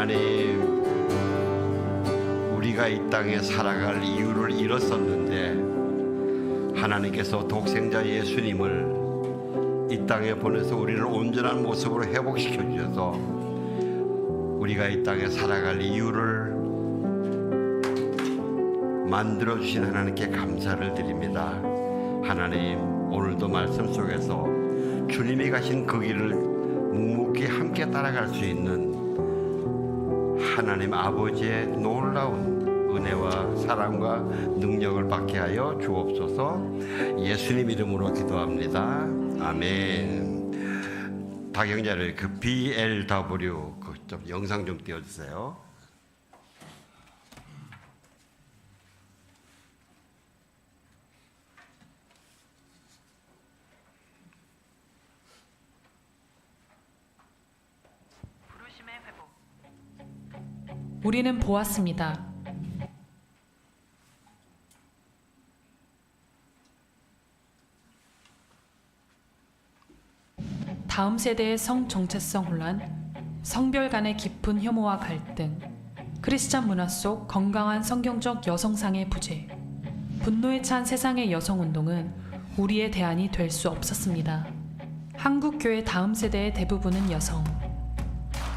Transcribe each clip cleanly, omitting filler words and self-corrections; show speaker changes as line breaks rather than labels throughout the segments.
하나님, 우리가 이 땅에 살아갈 이유를 잃었었는데 하나님께서 독생자 예수님을 이 땅에 보내서 우리를 온전한 모습으로 회복시켜 주셔서 우리가 이 땅에 살아갈 이유를 만들어 주신 하나님께 감사를 드립니다. 하나님, 오늘도 말씀 속에서 주님이 가신 그 길을 묵묵히 함께 따라갈 수 있는 하나님 아버지의 놀라운 은혜와 사랑과 능력을 받게 하여 주옵소서. 예수님 이름으로 기도합니다. 아멘. 박영자를 그 BLW 좀 영상 좀 띄워주세요.
우리는 보았습니다. 다음 세대의 성 정체성 혼란, 성별 간의 깊은 혐오와 갈등, 크리스찬 문화 속 건강한 성경적 여성상의 부재, 분노에 찬 세상의 여성운동은 우리의 대안이 될 수 없었습니다. 한국교회 다음 세대의 대부분은 여성.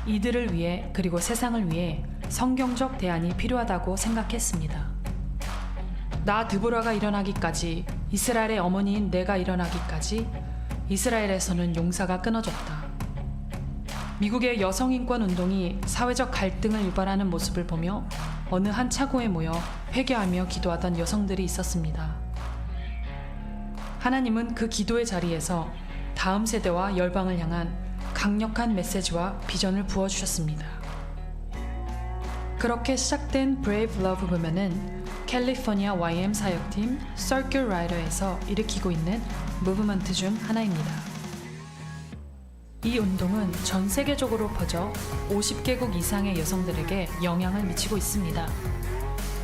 이들을 위해 그리고 세상을 위해 성경적 대안이 필요하다고 생각했습니다. 나 드보라가 일어나기까지, 이스라엘의 어머니인 내가 일어나기까지 이스라엘에서는 용사가 끊어졌다. 미국의 여성인권 운동이 사회적 갈등을 유발하는 모습을 보며 어느 한 차고에 모여 회개하며 기도하던 여성들이 있었습니다. 하나님은 그 기도의 자리에서 다음 세대와 열방을 향한 강력한 메시지와 비전을 부어주셨습니다. 그렇게 시작된 Brave Love Women은 캘리포니아 YM 사역팀 Circle Rider에서 일으키고 있는 무브먼트 중 하나입니다. 이 운동은 전 세계적으로 퍼져 50개국 이상의 여성들에게 영향을 미치고 있습니다.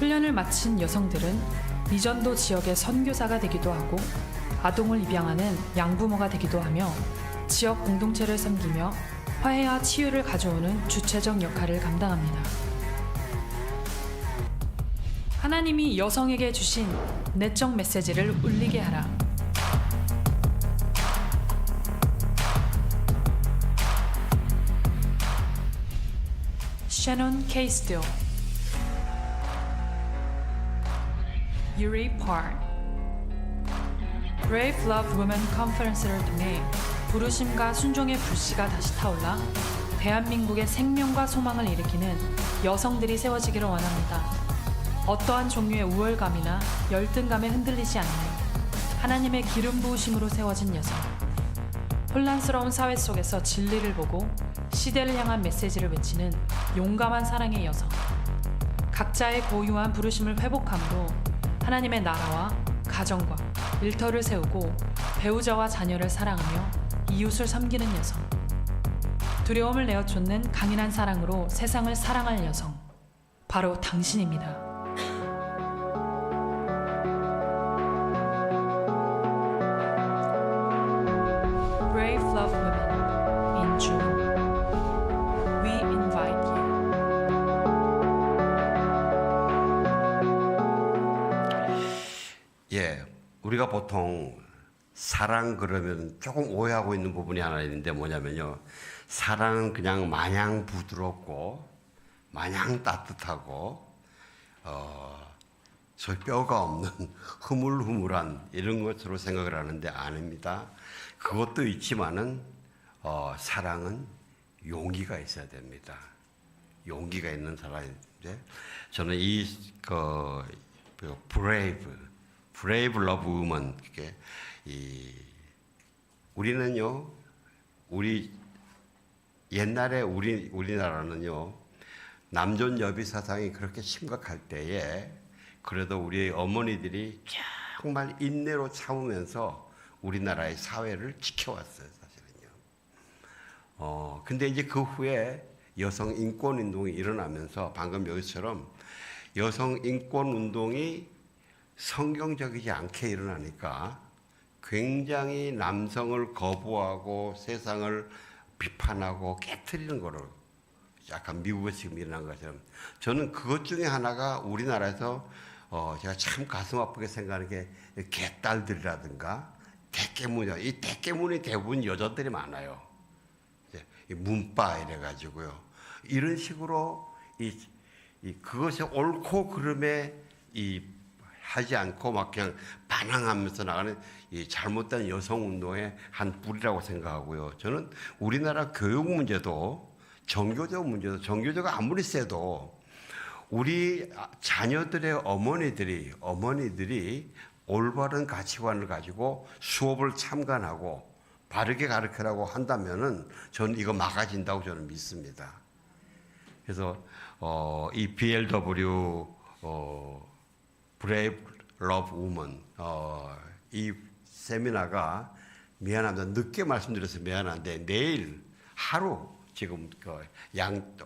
훈련을 마친 여성들은 미전도 지역의 선교사가 되기도 하고 아동을 입양하는 양부모가 되기도 하며 지역 공동체를 섬기며 화해와 치유를 가져오는 주체적 역할을 감당합니다. 하나님이 여성에게 주신 내적 메시지를 울리게 하라. 셔넌 케이스틸, 유리 파트, Brave Love Women 컨퍼런스를 통해 부르심과 순종의 불씨가 다시 타올라 대한민국의 생명과 소망을 일으키는 여성들이 세워지기를 원합니다. 어떠한 종류의 우월감이나 열등감에 흔들리지 않는 하나님의 기름 부으심으로 세워진 여성. 혼란스러운 사회 속에서 진리를 보고 시대를 향한 메시지를 외치는 용감한 사랑의 여성. 각자의 고유한 부르심을 회복함으로 하나님의 나라와 가정과 일터를 세우고 배우자와 자녀를 사랑하며 이웃을 섬기는 여성. 두려움을 내어쫓는 강인한 사랑으로 세상을 사랑할 여성. 바로 당신입니다. Brave Love Women in June. We invite you.
예, 우리가 보통 사랑 그러면 조금 오해하고 있는 부분이 하나 있는데 뭐냐면요, 사랑은 그냥 마냥 부드럽고 마냥 따뜻하고 소위 뼈가 없는 흐물흐물한 이런 것으로 생각을 하는데 아닙니다. 그것도 있지만은 사랑은 용기가 있어야 됩니다. 용기가 있는 사랑인데 저는 브레이브 러브 우먼, 우리는요, 옛날에 우리나라는요, 남존 여비 사상이 그렇게 심각할 때에 그래도 우리 어머니들이 정말 인내로 참으면서 우리나라의 사회를 지켜왔어요, 사실은요. 근데 이제 그 후에 여성 인권 운동이 일어나면서 방금 여기처럼 여성 인권 운동이 성경적이지 않게 일어나니까 굉장히 남성을 거부하고 세상을 비판하고 깨트리는 거를 약간 미국에서 지금 일어난 것처럼 저는 그것 중에 하나가 우리나라에서 제가 참 가슴 아프게 생각하는 게 개딸들이라든가 대깨문이요. 이 대깨문이 대부분 여자들이 많아요. 이 문바 이래가지고요. 이런 식으로 그것이 옳고 그름에 하지 않고 막 그냥 반항하면서 나가는 이 잘못된 여성 운동의 한 뿌리라고 생각하고요. 저는 우리나라 교육 문제도 정교적 문제도 정교조가 아무리 세도 우리 자녀들의 어머니들이 올바른 가치관을 가지고 수업을 참관하고 바르게 가르치라고 한다면은 저는 이거 막아진다고 저는 믿습니다. 그래서 이 BLW Brave Love Woman 이 세미나가 미안합니다. 늦게 말씀드려서 미안한데 내일 하루 지금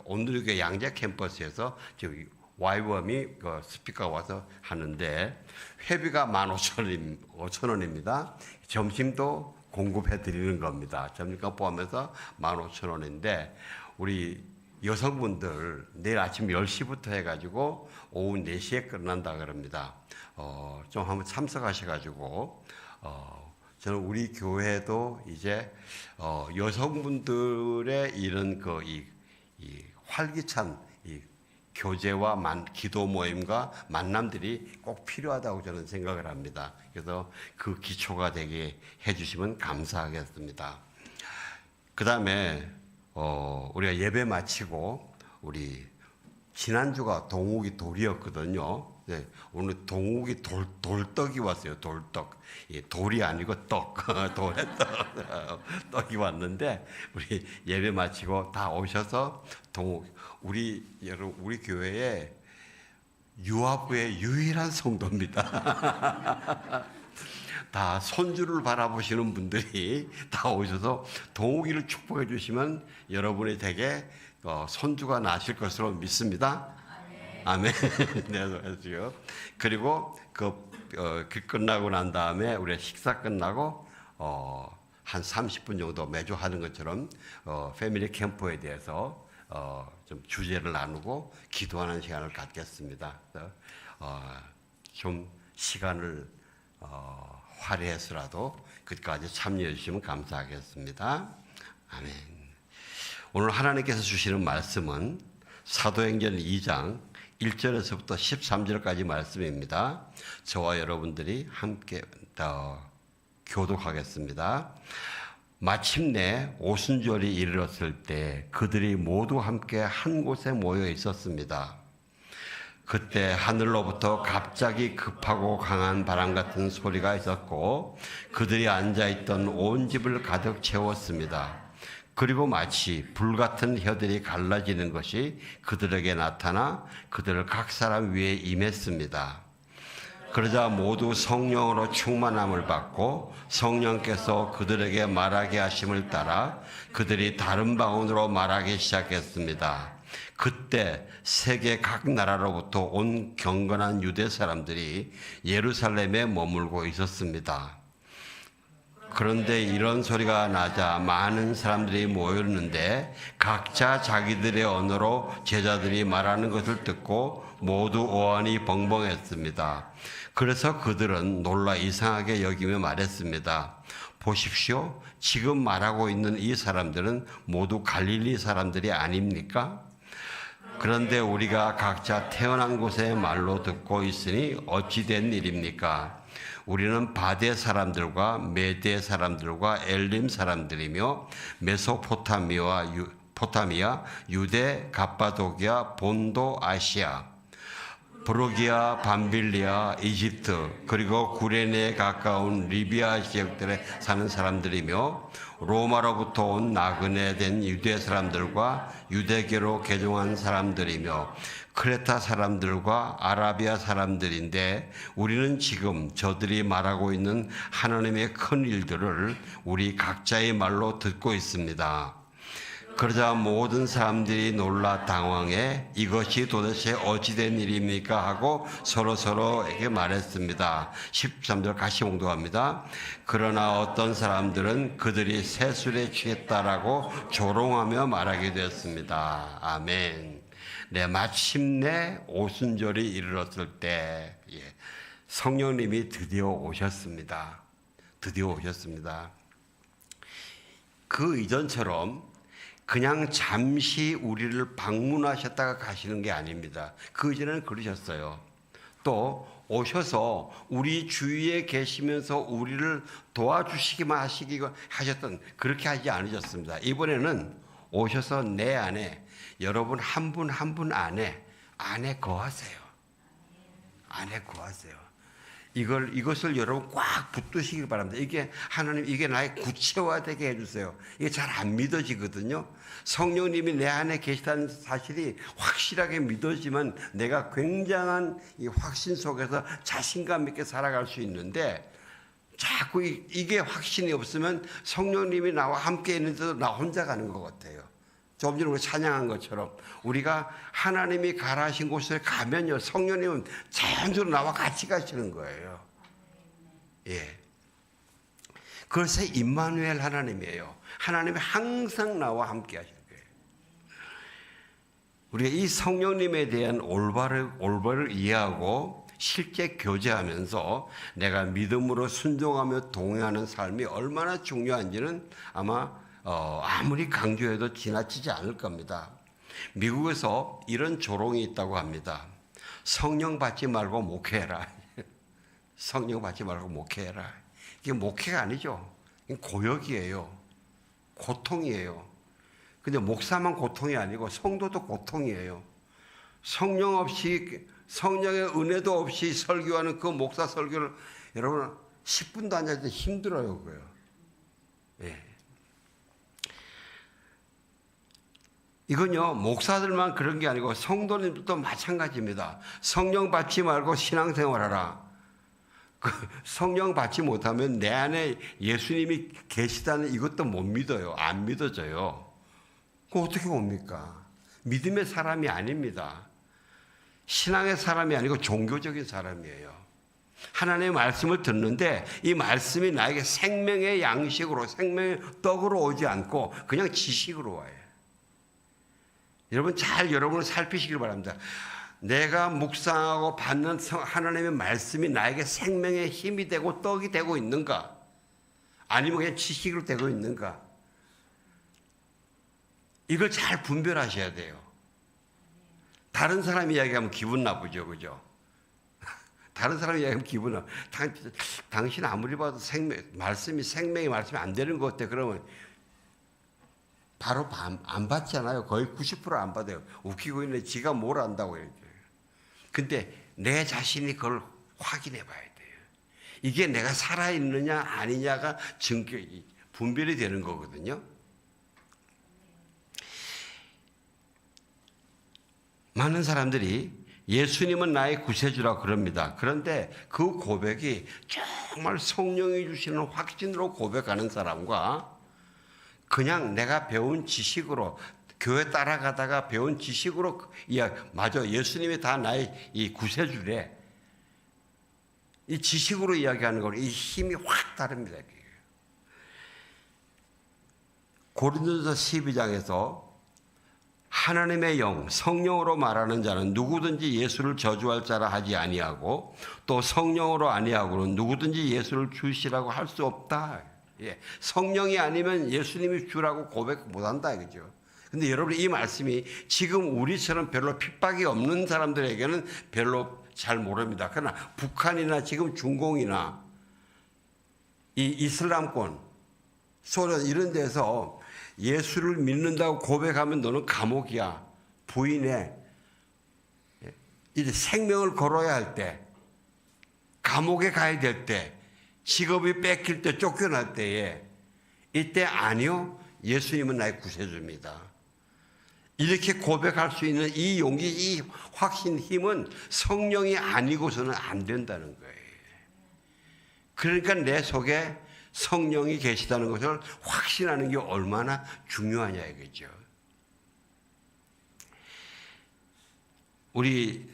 오늘 양재 캠퍼스에서 지금 YWAM이 스피커가 와서 하는데 회비가 15,000원입니다. 점심도 공급해 드리는 겁니다. 점심값 포함해서 15,000원인데 우리 여성분들 내일 아침 10시부터 해가지고 오후 4시에 끝난다 그럽니다. 좀 한번 참석하셔가지고 저는 우리 교회도 이제 여성분들의 이런 이 활기찬 교제와 기도 모임과 만남들이 꼭 필요하다고 저는 생각을 합니다. 그래서 그 기초가 되게 해주시면 감사하겠습니다. 그 다음에 우리가 예배 마치고 우리 지난주가 동욱이 돌이었거든요. 네, 오늘 동욱이 돌떡이 왔어요. 돌떡. 돌이 아니고 떡. 돌의 떡이 왔는데 우리 예배 마치고 다 오셔서 우리 교회에 유아부의 유일한 성도입니다. 다 손주를 바라보시는 분들이 다 오셔서 동욱이를 축복해 주시면 여러분이 되게 손주가 나실 것으로 믿습니다. 아멘. 네, 그리고 그 끝나고 난 다음에 우리 식사 끝나고 한 30분 정도 매주 하는 것처럼 패밀리 캠프에 대해서 좀 주제를 나누고 기도하는 시간을 갖겠습니다. 좀 시간을 할애해서라도 그까지 참여해 주시면 감사하겠습니다. 아멘. 오늘 하나님께서 주시는 말씀은 사도행전 2장 1절에서부터 13절까지 말씀입니다. 저와 여러분들이 함께 교독하겠습니다. 마침내 오순절이 이르렀을 때 그들이 모두 함께 한 곳에 모여 있었습니다. 그때 하늘로부터 갑자기 급하고 강한 바람 같은 소리가 있었고 그들이 앉아있던 온 집을 가득 채웠습니다. 그리고 마치 불같은 혀들이 갈라지는 것이 그들에게 나타나 그들을 각 사람 위에 임했습니다. 그러자 모두 성령으로 충만함을 받고 성령께서 그들에게 말하게 하심을 따라 그들이 다른 방언으로 말하기 시작했습니다. 그때 세계 각 나라로부터 온 경건한 유대 사람들이 예루살렘에 머물고 있었습니다. 그런데 이런 소리가 나자 많은 사람들이 모였는데 각자 자기들의 언어로 제자들이 말하는 것을 듣고 모두 어안이 벙벙했습니다. 그래서 그들은 놀라 이상하게 여기며 말했습니다. 보십시오. 지금 말하고 있는 이 사람들은 모두 갈릴리 사람들이 아닙니까? 그런데 우리가 각자 태어난 곳의 말로 듣고 있으니 어찌 된 일입니까? 우리는 바데 사람들과 메데 사람들과 엘림 사람들이며 메소포타미아, 유대, 갑바도기아, 본도, 아시아, 브로기아, 밤빌리아, 이집트, 그리고 구레네에 가까운 리비아 지역들에 사는 사람들이며 로마로부터 온 나그네 된 유대 사람들과 유대교로 개종한 사람들이며 크레타 사람들과 아라비아 사람들인데 우리는 지금 저들이 말하고 있는 하나님의 큰 일들을 우리 각자의 말로 듣고 있습니다. 그러자 모든 사람들이 놀라 당황해 이것이 도대체 어찌된 일입니까 하고 서로에게 말했습니다. 13절 같이 봉독합니다. 그러나 어떤 사람들은 그들이 새술에 취했다라고 조롱하며 말하게 되었습니다. 아멘. 네, 마침내 오순절이 이르렀을 때 성령님이 드디어 오셨습니다. 드디어 오셨습니다. 그 이전처럼 그냥 잠시 우리를 방문하셨다가 가시는 게 아닙니다. 그 이전에는 그러셨어요. 또 오셔서 우리 주위에 계시면서 우리를 도와주시기만 하셨던, 그렇게 하지 않으셨습니다. 이번에는 오셔서 내 안에, 여러분 한 분 한 분 안에 거하세요. 안에 거하세요. 이것을 여러분 꽉 붙드시길 바랍니다. 이게 하나님, 이게 나의 구체화되게 해주세요. 이게 잘 안 믿어지거든요. 성령님이 내 안에 계시다는 사실이 확실하게 믿어지면 내가 굉장한 이 확신 속에서 자신감 있게 살아갈 수 있는데, 자꾸 이게 확신이 없으면 성령님이 나와 함께 있는데도 나 혼자 가는 것 같아요. 좀 전에 우리 찬양한 것처럼 우리가 하나님이 가라 하신 곳에 가면요, 성령님은 자연스러로 나와 같이 가시는 거예요. 예. 그래서 임마누엘 하나님이에요. 하나님이 항상 나와 함께 하시는 거예요. 우리가 이 성령님에 대한 올바를 이해하고 실제 교제하면서 내가 믿음으로 순종하며 동행하는 삶이 얼마나 중요한지는 아마 아무리 강조해도 지나치지 않을 겁니다. 미국에서 이런 조롱이 있다고 합니다. 성령 받지 말고 목회해라. 성령 받지 말고 목회해라. 이게 목회가 아니죠. 고역이에요. 고통이에요. 근데 목사만 고통이 아니고 성도도 고통이에요. 성령 없이, 성령의 은혜도 없이 설교하는 그 목사 설교를 여러분 10분도 안 할 때 힘들어요. 그거요. 예. 이건요, 목사들만 그런 게 아니고 성도님들도 마찬가지입니다. 성령 받지 말고 신앙생활하라. 성령 받지 못하면 내 안에 예수님이 계시다는 이것도 못 믿어요. 안 믿어져요. 그거 어떻게 옵니까? 믿음의 사람이 아닙니다. 신앙의 사람이 아니고 종교적인 사람이에요. 하나님의 말씀을 듣는데 이 말씀이 나에게 생명의 양식으로, 생명의 떡으로 오지 않고 그냥 지식으로 와요. 여러분 잘 여러분을 살피시길 바랍니다. 내가 묵상하고 받는 하나님의 말씀이 나에게 생명의 힘이 되고 떡이 되고 있는가? 아니면 그냥 지식으로 되고 있는가? 이걸 잘 분별하셔야 돼요. 다른 사람 이야기하면 기분 나쁘죠, 그죠? 다른 사람 이야기하면 기분 나빠. 당신 아무리 봐도 생명의 말씀이 안 되는 것 같아. 그러면 바로 안 받잖아요. 거의 90% 안 받아요. 웃기고 있는데 지가 뭘 안다고 해요. 근데 내 자신이 그걸 확인해 봐야 돼요. 이게 내가 살아있느냐 아니냐가 분별이 되는 거거든요. 많은 사람들이 예수님은 나의 구세주라 그럽니다. 그런데 그 고백이 정말 성령이 주시는 확신으로 고백하는 사람과 그냥 내가 배운 지식으로, 교회 따라가다가 배운 지식으로, 맞아, 예수님이 다 나의 이 구세주래, 이 지식으로 이야기하는 거, 이 힘이 확 다릅니다. 고린도서 12장에서 하나님의 영, 성령으로 말하는 자는 누구든지 예수를 저주할 자라 하지 아니하고 또 성령으로 아니하고는 누구든지 예수를 주시라고 할 수 없다. 예, 성령이 아니면 예수님이 주라고 고백 못한다 이거죠. 근데 여러분 이 말씀이 지금 우리처럼 별로 핍박이 없는 사람들에게는 별로 잘 모릅니다. 그러나 북한이나 지금 중공이나 이 이슬람권, 소련 이런 데서 예수를 믿는다고 고백하면 너는 감옥이야. 부인해. 이제 생명을 걸어야 할 때, 감옥에 가야 될 때, 직업이 뺏길 때, 쫓겨날 때에 이때 아니요, 예수님은 나의 구세주입니다. 이렇게 고백할 수 있는 이 용기, 이 확신, 힘은 성령이 아니고서는 안 된다는 거예요. 그러니까 내 속에 성령이 계시다는 것을 확신하는 게 얼마나 중요하냐 이거죠. 우리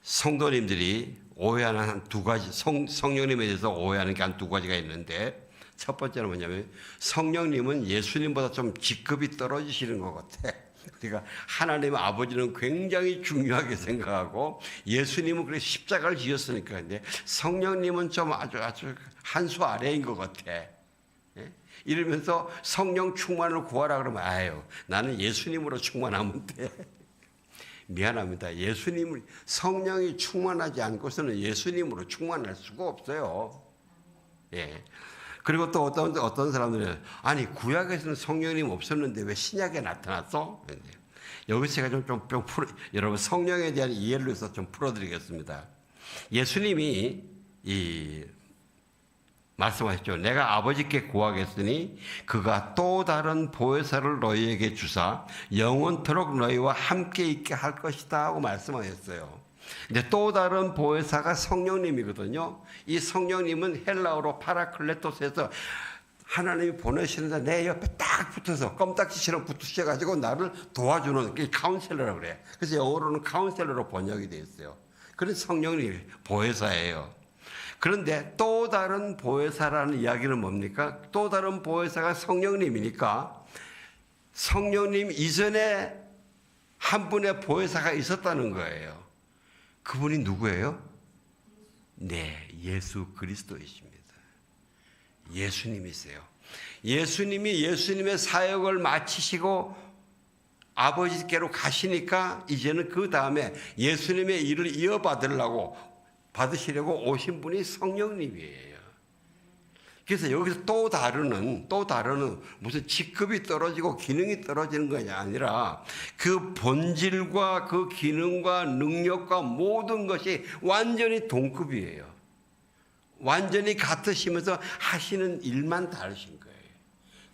성도님들이 오해하는 한 두 가지, 성령님에 대해서 오해하는 게 한 두 가지가 있는데, 첫 번째는 뭐냐면 성령님은 예수님보다 좀 직급이 떨어지시는 것 같아. 그러니까 하나님 아버지는 굉장히 중요하게 생각하고 예수님은 그래 십자가를 지었으니까. 근데 성령님은 좀 아주 한 수 아래인 것 같아. 예? 이러면서 성령 충만을 구하라 그러면 아유, 나는 예수님으로 충만하면 돼. 미안합니다. 성령이 충만하지 않고서는 예수님으로 충만할 수가 없어요. 예. 그리고 또 어떤 사람들은 아니 구약에서는 성령님 없었는데 왜 신약에 나타났어? 여기서 제가 여러분 성령에 대한 이해를 위해서 좀 풀어드리겠습니다. 예수님이 말씀하셨죠. 내가 아버지께 구하겠으니 그가 또 다른 보혜사를 너희에게 주사 영원토록 너희와 함께 있게 할 것이다 하고 말씀하셨어요. 근데 또 다른 보혜사가 성령님이거든요. 이 성령님은 헬라어로 파라클레토스에서 하나님이 보내시는데 내 옆에 딱 붙어서 껌딱지처럼 붙으셔가지고 나를 도와주는 게 카운셀러라고 그래. 그래서 영어로는 카운셀러로 번역이 되어 있어요. 그래서 성령님이 보혜사예요. 그런데 또 다른 보혜사라는 이야기는 뭡니까? 또 다른 보혜사가 성령님이니까 성령님 이전에 한 분의 보혜사가 있었다는 거예요. 그분이 누구예요? 네, 예수 그리스도이십니다. 예수님이세요. 예수님이 예수님의 사역을 마치시고 아버지께로 가시니까 이제는 그 다음에 예수님의 일을 받으시려고 오신 분이 성령님이에요. 그래서 여기서 또 다르는 무슨 직급이 떨어지고 기능이 떨어지는 것이 아니라 그 본질과 그 기능과 능력과 모든 것이 완전히 동급이에요. 완전히 같으시면서 하시는 일만 다르신 거예요.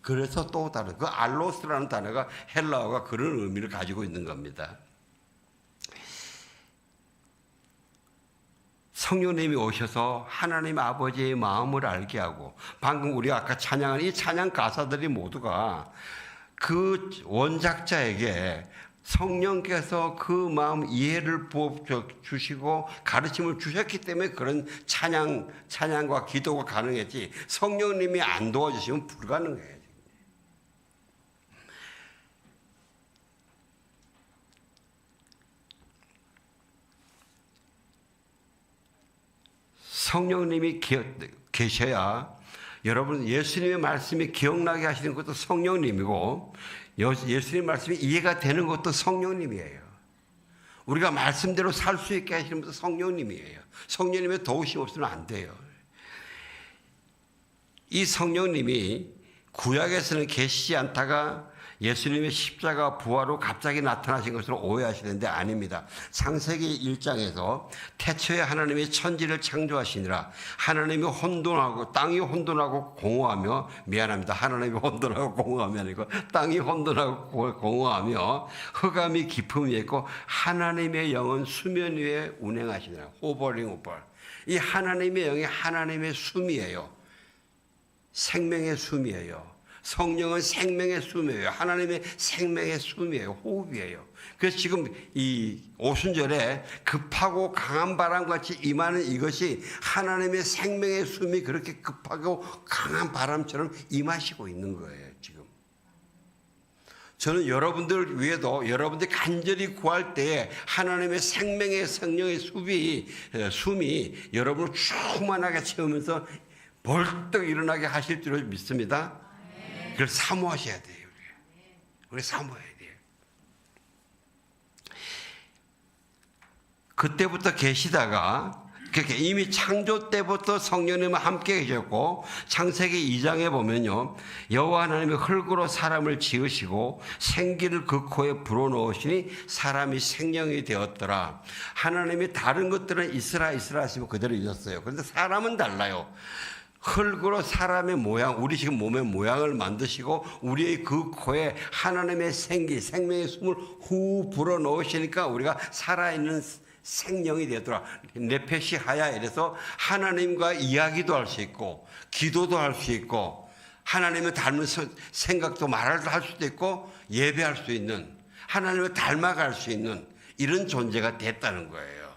그래서 또 다른 그 알로스라는 단어가 헬라어가 그런 의미를 가지고 있는 겁니다. 성령님이 오셔서 하나님 아버지의 마음을 알게 하고 방금 우리가 아까 찬양한 이 찬양 가사들이 모두가 그 원작자에게 성령께서 그 마음 이해를 부어 주시고 가르침을 주셨기 때문에 그런 찬양과 기도가 가능했지 성령님이 안 도와주시면 불가능해요. 성령님이 계셔야 여러분 예수님의 말씀이 기억나게 하시는 것도 성령님이고 예수님의 말씀이 이해가 되는 것도 성령님이에요. 우리가 말씀대로 살 수 있게 하시는 것도 성령님이에요. 성령님의 도우심 없으면 안 돼요. 이 성령님이 구약에서는 계시지 않다가 예수님의 십자가 부활로 갑자기 나타나신 것으로 오해하시는데 아닙니다. 창세기 1장에서 태초에 하나님이 천지를 창조하시니라 하나님이 혼돈하고 땅이 혼돈하고 공허하며 미안합니다. 하나님이 혼돈하고 공허하며 아니고 땅이 혼돈하고 공허하며 흑암이 깊음이 있고 하나님의 영은 수면 위에 운행하시니라. 호버링 오버. 이 하나님의 영이 하나님의 숨이에요. 생명의 숨이에요. 성령은 생명의 숨이에요. 하나님의 생명의 숨이에요. 호흡이에요. 그래서 지금 이 오순절에 급하고 강한 바람같이 임하는 이것이 하나님의 생명의 숨이 그렇게 급하고 강한 바람처럼 임하시고 있는 거예요. 지금 저는 여러분들 위에도 여러분들이 간절히 구할 때에 하나님의 생명의 성령의 숨이 여러분을 충만하게 채우면서 벌떡 일어나게 하실 줄 믿습니다. 그걸 사모하셔야 돼요. 우리 사모해야 돼요. 그때부터 계시다가 그렇게 이미 창조 때부터 성령님과 함께 계셨고 창세기 2장에 보면요. 여호와 하나님이 흙으로 사람을 지으시고 생기를 그 코에 불어넣으시니 사람이 생명이 되었더라. 하나님이 다른 것들은 있으라 하시면 그대로 있었어요. 그런데 사람은 달라요. 흙으로 사람의 모양, 우리 지금 몸의 모양을 만드시고 우리의 그 코에 하나님의 생명의 숨을 후 불어넣으시니까 우리가 살아있는 생명이 되더라. 네페시 하야 이래서 하나님과 이야기도 할 수 있고 기도도 할 수 있고 하나님을 닮은 생각도 말을 할 수도 있고 예배할 수 있는 하나님을 닮아갈 수 있는 이런 존재가 됐다는 거예요.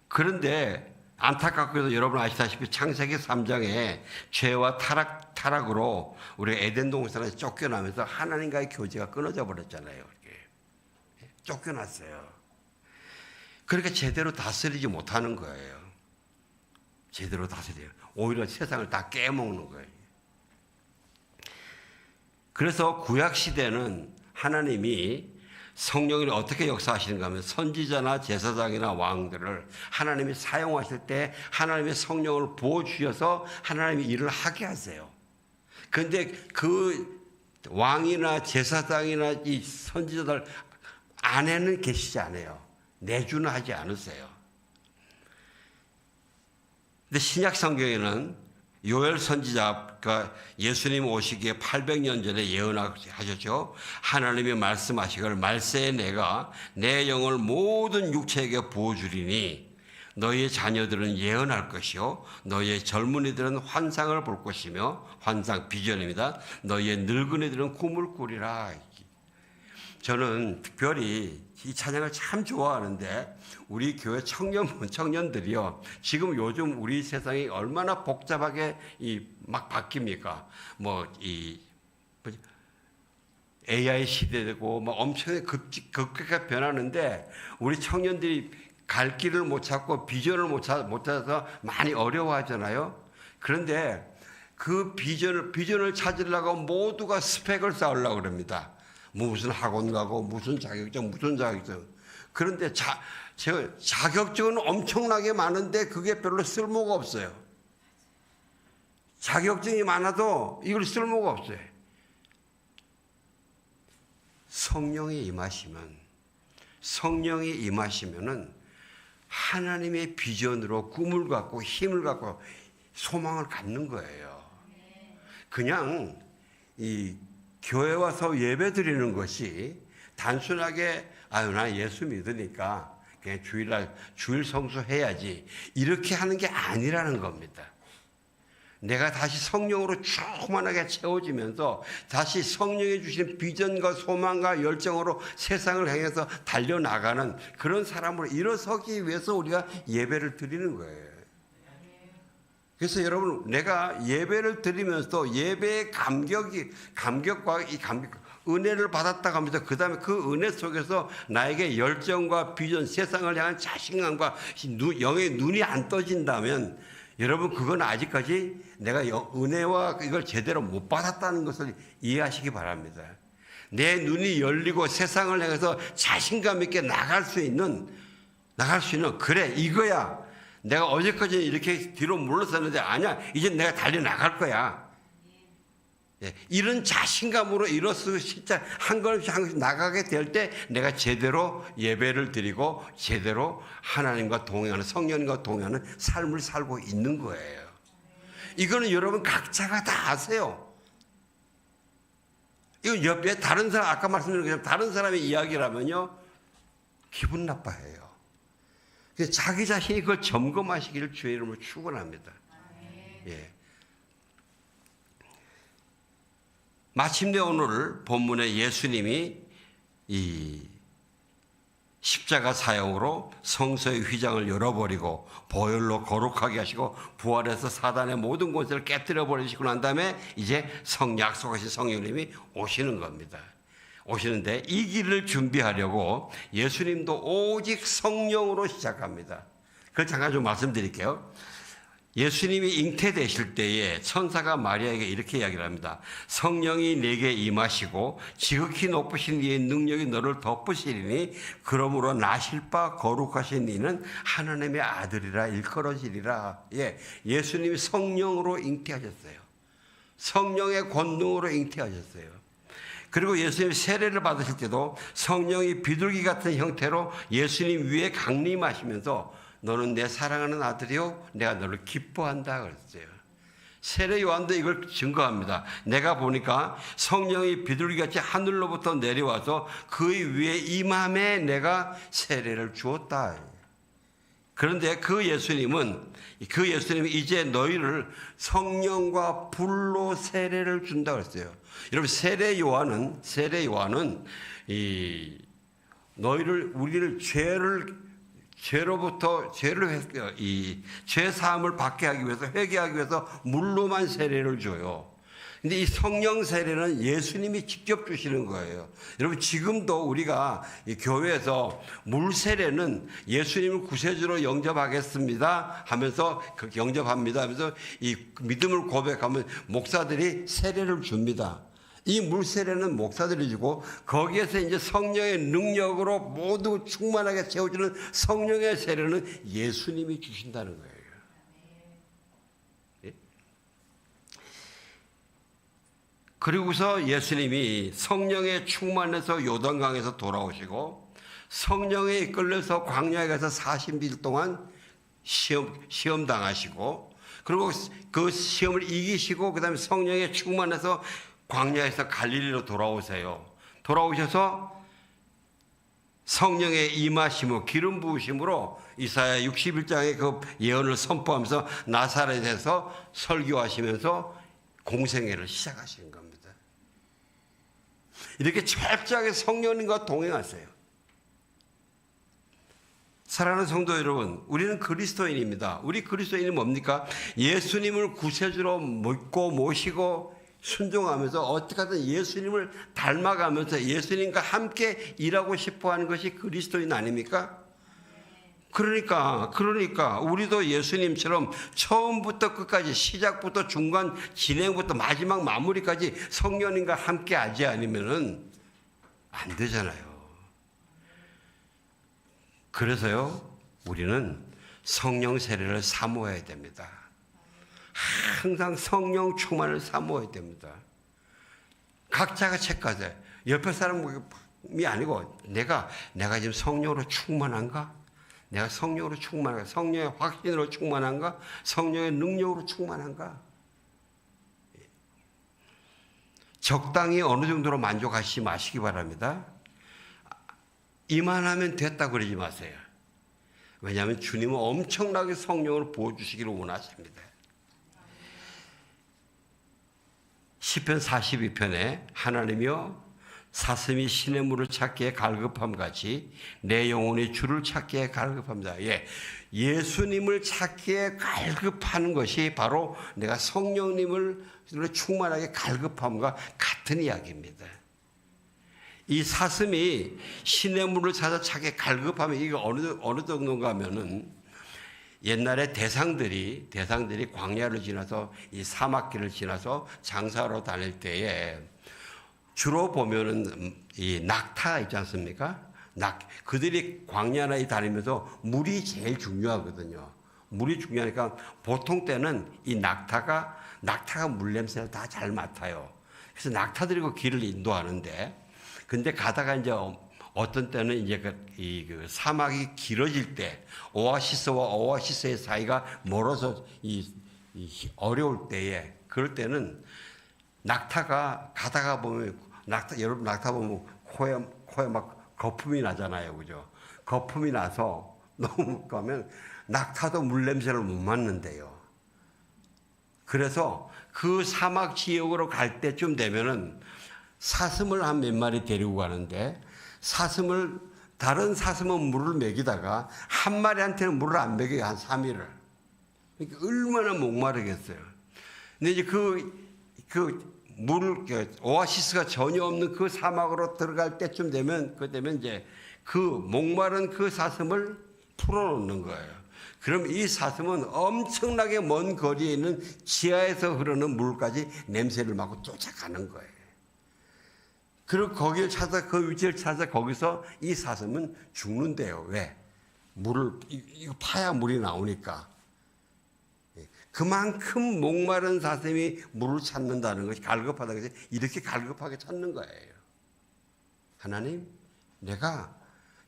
그런데 안타깝게도 여러분 아시다시피 창세기 3장에 죄와 타락으로 우리가 에덴 동산에서 쫓겨나면서 하나님과의 교제가 끊어져 버렸잖아요. 이렇게. 쫓겨났어요. 그러니까 제대로 다스리지 못하는 거예요. 제대로 다스려요. 오히려 세상을 다 깨먹는 거예요. 그래서 구약 시대는 하나님이 성령이 어떻게 역사하시는가 하면 선지자나 제사장이나 왕들을 하나님이 사용하실 때 하나님의 성령을 부어주셔서 하나님이 일을 하게 하세요. 그런데 그 왕이나 제사장이나 이 선지자들 안에는 계시지 않아요. 내주는 하지 않으세요. 근데 신약 성경에는 요엘 선지자가 예수님 오시기에 800년 전에 예언하셨죠. 하나님이 말씀하시기를 말세에 내가 내 영을 모든 육체에게 부어주리니 너희의 자녀들은 예언할 것이요 너희의 젊은이들은 환상을 볼 것이며 환상 비전입니다. 너희의 늙은이들은 꿈을 꾸리라. 저는 특별히 이 찬양을 참 좋아하는데 우리 교회 청년들이요. 지금 요즘 우리 세상이 얼마나 복잡하게 막 바뀝니까? AI 시대되고 막 엄청나게 급격하게 변하는데 우리 청년들이 갈 길을 못 찾고 비전을 못 찾아서 많이 어려워하잖아요. 그런데 그 비전을 찾으려고 모두가 스펙을 쌓으려고 그럽니다. 무슨 학원 가고 무슨 자격증. 그런데 자격증은 엄청나게 많은데 그게 별로 쓸모가 없어요. 자격증이 많아도 이걸 쓸모가 없어요. 성령이 임하시면은 하나님의 비전으로 꿈을 갖고 힘을 갖고 소망을 갖는 거예요. 그냥 이 교회 와서 예배 드리는 것이 단순하게 나 예수 믿으니까 그냥 주일 성수해야지 이렇게 하는 게 아니라는 겁니다. 내가 다시 성령으로 충만하게 채워지면서 다시 성령이 주신 비전과 소망과 열정으로 세상을 향해서 달려나가는 그런 사람으로 일어서기 위해서 우리가 예배를 드리는 거예요. 그래서 여러분 내가 예배를 드리면서 예배의 감격과 은혜를 받았다고 하면서 그 다음에 그 은혜 속에서 나에게 열정과 비전, 세상을 향한 자신감과 영의 눈이 안 떠진다면 여러분 그건 아직까지 내가 은혜와 이걸 제대로 못 받았다는 것을 이해하시기 바랍니다. 내 눈이 열리고 세상을 향해서 자신감 있게 나갈 수 있는 그래 이거야. 내가 어제까지 이렇게 뒤로 물러섰는데 아니야 이제 내가 달려나갈 거야. 이런 자신감으로 일어서서 진짜 한 걸음씩 한 걸음씩 나가게 될 때 내가 제대로 예배를 드리고 제대로 하나님과 동행하는 성령님과 동행하는 삶을 살고 있는 거예요. 이거는 여러분 각자가 다 아세요. 이건 옆에 다른 사람 아까 말씀드린 것처럼 다른 사람의 이야기라면요 기분 나빠해요. 그래서 자기 자신이 그걸 점검하시기를 주의 이름으로 축원합니다. 예. 마침내 오늘 본문에 예수님이 이 십자가 사형으로 성소의 휘장을 열어버리고 보혈로 거룩하게 하시고 부활해서 사단의 모든 권세를 깨뜨려 버리시고 난 다음에 이제 약속하신 성령님이 오시는 겁니다. 오시는데 이 길을 준비하려고 예수님도 오직 성령으로 시작합니다. 그걸 잠깐 좀 말씀드릴게요. 예수님이 잉태되실 때에 천사가 마리아에게 이렇게 이야기를 합니다. 성령이 내게 임하시고 지극히 높으신 이의 능력이 너를 덮으시리니 그러므로 나실 바 거룩하신 이는 하나님의 아들이라 일컬어지리라. 예수님이 성령으로 잉태하셨어요. 성령의 권능으로 잉태하셨어요. 그리고 예수님이 세례를 받으실 때도 성령이 비둘기 같은 형태로 예수님 위에 강림하시면서 너는 내 사랑하는 아들이요 내가 너를 기뻐한다 그랬어요. 세례 요한도 이걸 증거합니다. 내가 보니까 성령이 비둘기같이 하늘로부터 내려와서 그 위에 임함에 내가 세례를 주었다. 그런데 그 예수님이 이제 너희를 성령과 불로 세례를 준다고 했어요. 여러분, 세례 요한은 우리를 죄 사함을 받게 하기 위해서, 회개하기 위해서 물로만 세례를 줘요. 근데 이 성령 세례는 예수님이 직접 주시는 거예요. 여러분, 지금도 우리가 이 교회에서 물 세례는 예수님을 구세주로 영접하겠습니다 하면서, 영접합니다 하면서 이 믿음을 고백하면 목사들이 세례를 줍니다. 이 물 세례는 목사들이 주고, 거기에서 이제 성령의 능력으로 모두 충만하게 채워주는 성령의 세례는 예수님이 주신다는 거예요. 그리고서 예수님이 성령에 충만해서 요단강에서 돌아오시고, 성령에 이끌려서 광야에 가서 40일 동안 시험 당하시고, 그리고 그 시험을 이기시고, 그 다음에 성령에 충만해서 광야에서 갈릴리로 돌아오세요. 돌아오셔서 성령의 임하심으로, 기름 부으심으로 이사야 61장의 그 예언을 선포하면서 나사렛에서 설교하시면서 공생애를 시작하시는 겁니다. 이렇게 철저하게 성령님과 동행하세요. 사랑하는 성도 여러분, 우리는 그리스도인입니다. 우리 그리스도인이 뭡니까? 예수님을 구세주로 믿고 모시고 순종하면서 어떻게든 예수님을 닮아가면서 예수님과 함께 일하고 싶어하는 것이 그리스도인 아닙니까? 그러니까 우리도 예수님처럼 처음부터 끝까지, 시작부터 중간 진행부터 마지막 마무리까지 성령님과 함께 하지 않으면은 안 되잖아요. 그래서요, 우리는 성령 세례를 사모해야 됩니다. 항상 성령 충만을 사모해야 됩니다. 각자가 체크하세요. 옆에 사람이 아니고 내가 지금 성령으로 충만한가? 내가 성령으로 충만한가? 성령의 확신으로 충만한가? 성령의 능력으로 충만한가? 적당히 어느 정도로 만족하시지 마시기 바랍니다. 이만하면 됐다 그러지 마세요. 왜냐하면 주님은 엄청나게 성령을 부어주시기를 원하십니다. 시편 42편에 하나님이여, 사슴이 시냇물을 찾기에 갈급함 같이 내 영혼이 주를 찾기에 갈급합니다. 예수님을 찾기에 갈급하는 것이 바로 내가 성령님을 충만하게 갈급함과 같은 이야기입니다. 이 사슴이 시냇물을 찾아 찾기에 갈급하면 이게 어느 정도인가 하면은, 옛날에 대상들이 광야를 지나서 이 사막길을 지나서 장사하러 다닐 때에 주로 보면은 이 낙타 있지 않습니까? 그들이 광야에 다니면서 물이 제일 중요하거든요. 물이 중요하니까 보통 때는 이 낙타가 물 냄새를 다 잘 맡아요. 그래서 낙타들이 그 길을 인도하는데, 근데 가다가 이제 어떤 때는 이제 그 사막이 길어질 때, 오아시스와 오아시스의 사이가 멀어서 어려울 때에, 그럴 때는 낙타가 가다가 보면, 여러분 낙타 보면 코에 막 거품이 나잖아요. 그죠? 거품이 나서 너무 가면 낙타도 물 냄새를 못 맡는데요. 그래서 그 사막 지역으로 갈 때쯤 되면은 사슴을 한 몇 마리 데리고 가는데, 다른 사슴은 물을 먹이다가 한 마리한테는 물을 안 먹여요. 한 3일을. 그러니까 얼마나 목마르겠어요. 근데 이제 오아시스가 전혀 없는 그 사막으로 들어갈 때쯤 되면, 이제 그 목마른 그 사슴을 풀어놓는 거예요. 그럼 이 사슴은 엄청나게 먼 거리에 있는 지하에서 흐르는 물까지 냄새를 맡고 쫓아가는 거예요. 그리고 그 위치를 찾아 거기서 이 사슴은 죽는데요. 왜? 이거 파야 물이 나오니까. 그만큼 목마른 사슴이 물을 찾는다는 것이, 갈급하다는 것이 이렇게 갈급하게 찾는 거예요. 하나님,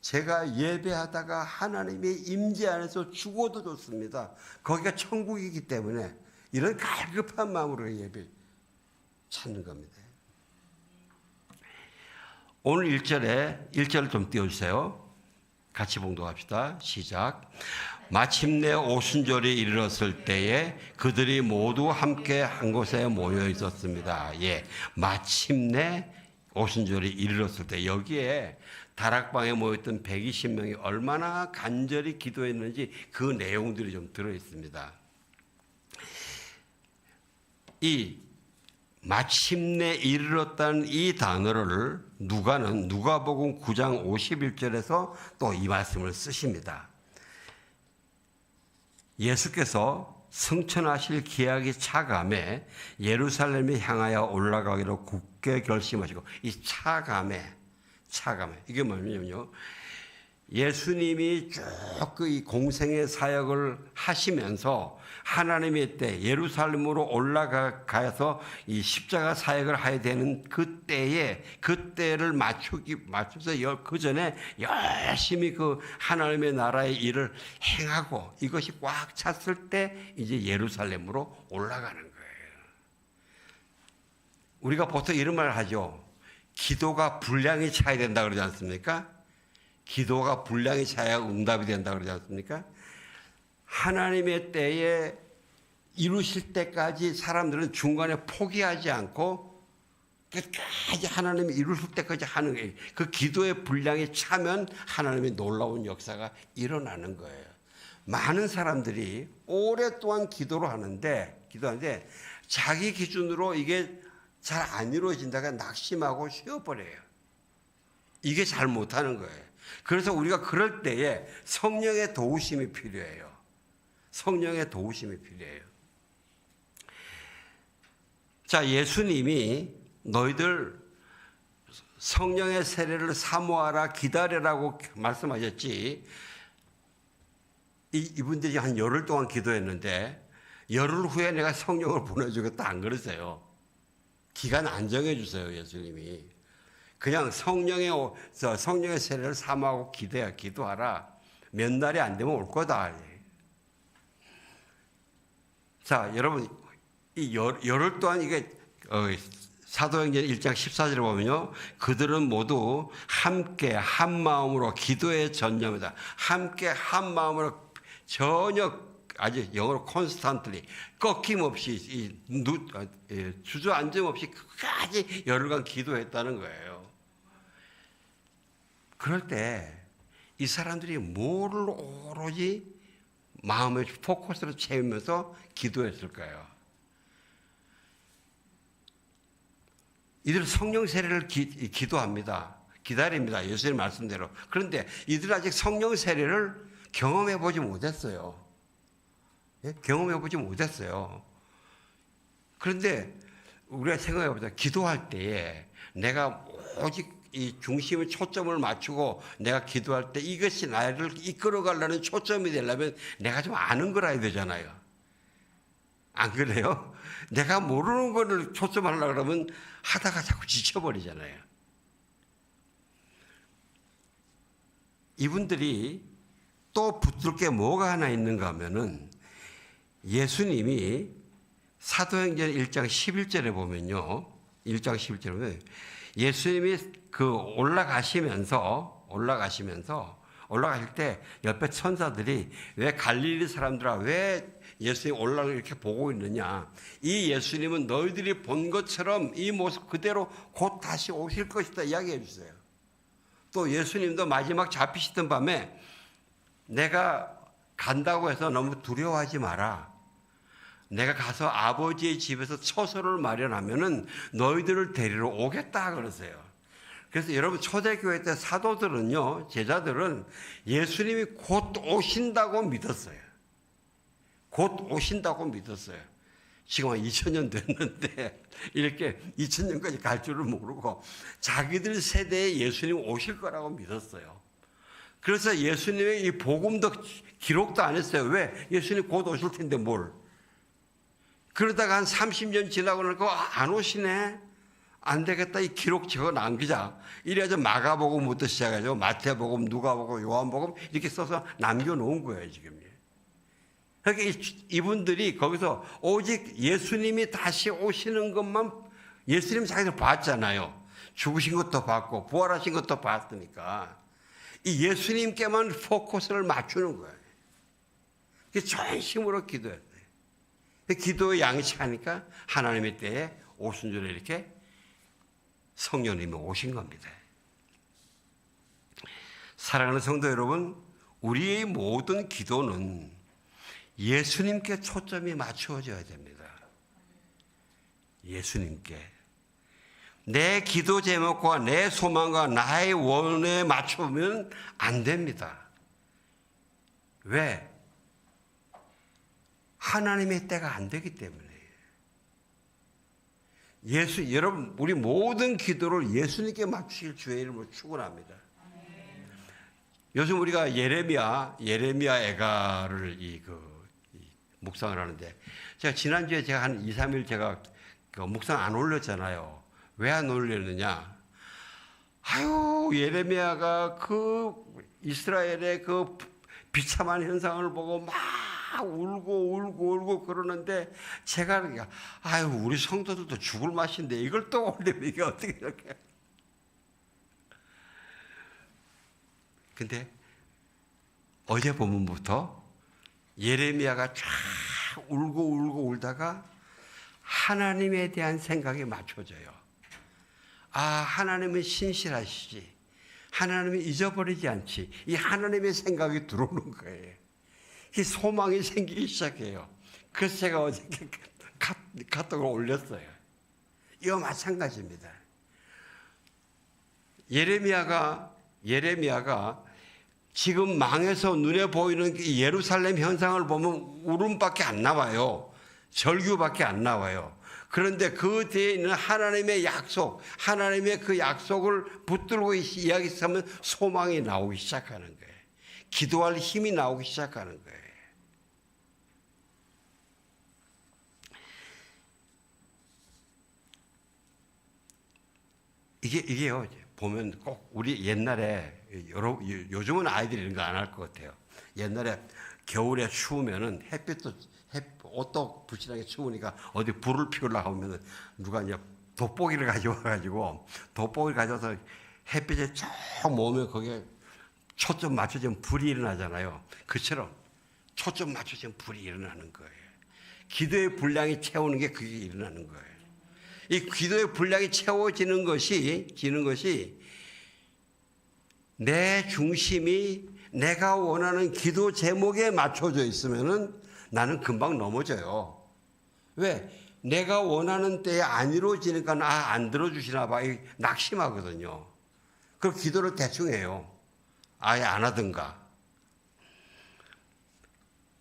제가 예배하다가 하나님의 임재 안에서 죽어도 좋습니다. 거기가 천국이기 때문에 이런 갈급한 마음으로 예배 찾는 겁니다. 오늘 1절을 좀 띄워주세요. 같이 봉독합시다. 시작. 마침내 오순절이 이르렀을 때에 그들이 모두 함께 한 곳에 모여 있었습니다. 예, 마침내 오순절이 이르렀을 때 여기에 다락방에 모였던 120명이 얼마나 간절히 기도했는지 그 내용들이 좀 들어 있습니다. 이 마침내 이르렀다는 이 단어를 누가복음 9장 51절에서 또 이 말씀을 쓰십니다. 예수께서 승천하실 기약이 차감해 예루살렘에 향하여 올라가기로 굳게 결심하시고, 이 차감해 이게 뭐냐면요, 예수님이 쭉 이 공생의 사역을 하시면서 하나님의 때 예루살렘으로 올라가서 이 십자가 사역을 해야 되는 그때를 맞춰서 그 전에 열심히 그 하나님의 나라의 일을 행하고 이것이 꽉 찼을 때 이제 예루살렘으로 올라가는 거예요. 우리가 보통 이런 말을 하죠. 기도가 분량이 차야 된다 그러지 않습니까? 기도가 분량이 차야 응답이 된다 그러지 않습니까? 하나님의 때에 이루실 때까지 사람들은 중간에 포기하지 않고 끝까지 하나님이 이루실 때까지 하는 거예요. 그 기도의 분량이 차면 하나님의 놀라운 역사가 일어나는 거예요. 많은 사람들이 오랫동안 기도하는데 자기 기준으로 이게 잘 안 이루어진다가 낙심하고 쉬어버려요. 이게 잘 못하는 거예요. 그래서 우리가 그럴 때에 성령의 도우심이 필요해요. 성령의 도우심이 필요해요. 자, 예수님이 너희들 성령의 세례를 사모하라 기다려라고 말씀하셨지, 이분들이 한 열흘 동안 기도했는데 열흘 후에 내가 성령을 보내주겠다 안 그러세요. 기간 안 정해주세요. 예수님이 그냥 성령의 세례를 사모하고 기도하라. 몇 날이 안 되면 올 거다. 자, 여러분, 이 열흘 동안 이게 사도행전 1장 14절에 보면요, 그들은 모두 함께 한 마음으로 기도에 전념이다. 함께 한 마음으로 전혀, 아주 영어로 constantly, 꺾임없이 주저앉음 없이 끝까지 열흘간 기도했다는 거예요. 그럴 때 이 사람들이 뭐를 오로지 마음의 포커스로 채우면서 기도했을까요? 이들은 성령 세례를 기도합니다. 기다립니다. 예수님 말씀대로. 그런데 이들은 아직 성령 세례를 경험해보지 못했어요. 예? 경험해보지 못했어요. 그런데 우리가 생각해보자. 기도할 때에 내가 오직 이 중심의 초점을 맞추고 내가 기도할 때 이것이 나를 이끌어가려는 초점이 되려면 내가 좀 아는 걸 알아야 되잖아요. 안 그래요? 내가 모르는 거를 초점하려고 그러면 하다가 자꾸 지쳐버리잖아요. 이분들이 또 붙들 게 뭐가 하나 있는가 하면은, 예수님이 사도행전 1장 11절에 보면요, 1장 11절에 보면 예수님이 올라가실 때 옆에 천사들이 왜 갈릴리 사람들아 왜 예수님 올라가서 이렇게 보고 있느냐, 이 예수님은 너희들이 본 것처럼 이 모습 그대로 곧 다시 오실 것이다 이야기해 주세요. 또 예수님도 마지막 잡히시던 밤에 내가 간다고 해서 너무 두려워하지 마라. 내가 가서 아버지의 집에서 처소를 마련하면은 너희들을 데리러 오겠다 그러세요. 그래서 여러분, 초대교회 때 사도들은요, 제자들은 예수님이 곧 오신다고 믿었어요. 곧 오신다고 믿었어요. 지금 한 2000년 됐는데 이렇게 2000년까지 갈 줄을 모르고 자기들 세대에 예수님 오실 거라고 믿었어요. 그래서 예수님의 이 복음도 기록도 안 했어요. 왜? 예수님 곧 오실 텐데 뭘. 그러다가 한 30년 지나고 나니까 안 오시네. 안 되겠다. 이 기록 적어 남기자. 이래가지고 마가복음부터 시작해서 마태복음, 누가복음, 요한복음 이렇게 써서 남겨놓은 거예요, 지금. 그러니까 이분들이 거기서 오직 예수님이 다시 오시는 것만, 예수님 자기들 봤잖아요. 죽으신 것도 봤고 부활하신 것도 봤으니까 이 예수님께만 포커스를 맞추는 거예요. 좋은 힘으로 기도해야 돼요. 기도에 양식하니까 하나님의 때에 오순절에 이렇게 성령님이 오신 겁니다. 사랑하는 성도 여러분, 우리의 모든 기도는 예수님께 초점이 맞추어져야 됩니다. 예수님께. 내 기도 제목과 내 소망과 나의 원에 맞추면 안 됩니다. 왜? 하나님의 때가 안 되기 때문에. 여러분, 우리 모든 기도를 예수님께 맞추실 주의 이름으로 축원합니다. 요즘 우리가 예레미야 애가를 묵상을 하는데, 제가 지난주에 제가 한 2, 3일 제가 묵상 안 올렸잖아요. 왜 안 올렸느냐? 예레미야가 그 이스라엘의 그 비참한 현상을 보고 막 울고 그러는데, 제가 우리 성도들도 죽을 맛인데 이걸 또 올리면 이게 어떻게 이렇게. 근데 어제 본문부터 예레미야가 쫙 울고 울다가 하나님에 대한 생각이 맞춰져요. 하나님은 신실하시지. 하나님이 잊어버리지 않지. 이 하나님의 생각이 들어오는 거예요. 이 소망이 생기기 시작해요. 그래서 제가 어제 카톡을 올렸어요. 이거 마찬가지입니다. 예레미야가 지금 망해서 눈에 보이는 예루살렘 현상을 보면 울음밖에 안 나와요. 절규밖에 안 나와요. 그런데 그 뒤에 있는 하나님의 약속, 하나님의 그 약속을 붙들고 이야기하면 소망이 나오기 시작하는 거예요. 기도할 힘이 나오기 시작하는 거예요. 이게요, 보면 꼭 우리 옛날에, 요즘은 아이들이 이런 거 안 할 것 같아요. 옛날에 겨울에 추우면은 옷도 부실하게 추우니까 어디 불을 피우려고 하면은 누가 이제 돋보기를 가져와가지고 돋보기를 가져와서 햇빛에 쭉 모으면 거기에 초점 맞춰지면 불이 일어나잖아요. 그처럼 초점 맞춰지면 불이 일어나는 거예요. 기도의 분량이 채우는 게 그게 일어나는 거예요. 이 기도의 분량이 채워지는 것이 내 중심이 내가 원하는 기도 제목에 맞춰져 있으면은 나는 금방 넘어져요. 왜? 내가 원하는 때에 안 이루어지니까 안 들어주시나 봐. 낙심하거든요. 그럼 기도를 대충 해요. 아예 안 하든가.